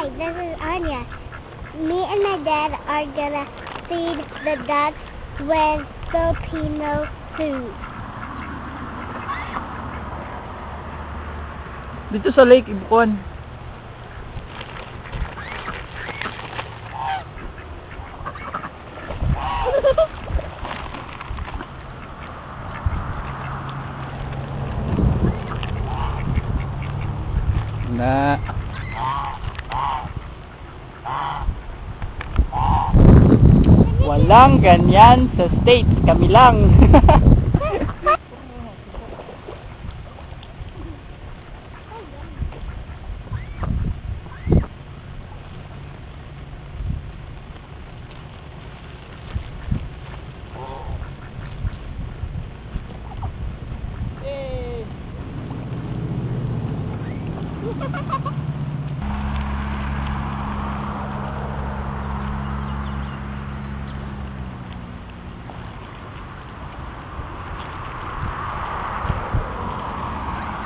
Hi, this is Anya. Me and my dad are gonna feed the ducks with Filipino food. Dito sa lake, Ibukuan. Na walang ganyan sa States, kami lang.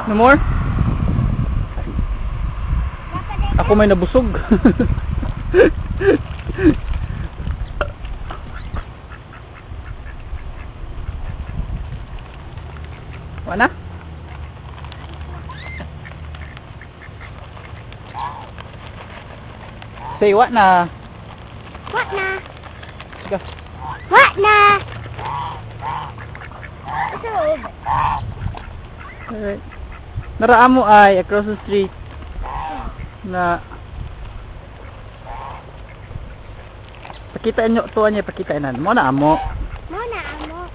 No more? Ako may nabusog. Wala? Say what na? What na? Sige. What na? Ito old. Alright. Naraan mo ay across the street na pakitaan nyo tuwan niya pakitaanan mo na amo. Muna amo.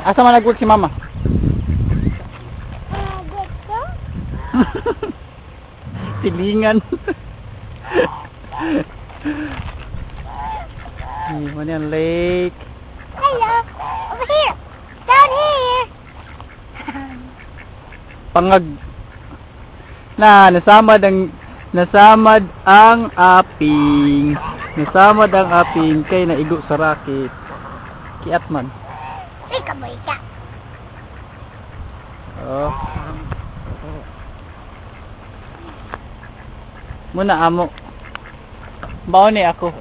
Asa man nagwag si mama? Dito? Tilingan. Ano yan, lake. Hello. Over here. Down here. Pangag na nasamad ang aping. Nasamad ang aping kay naigo sa rakit. Kiat man. Ika mo ika. Oh. Muna amo. Bao ni ako.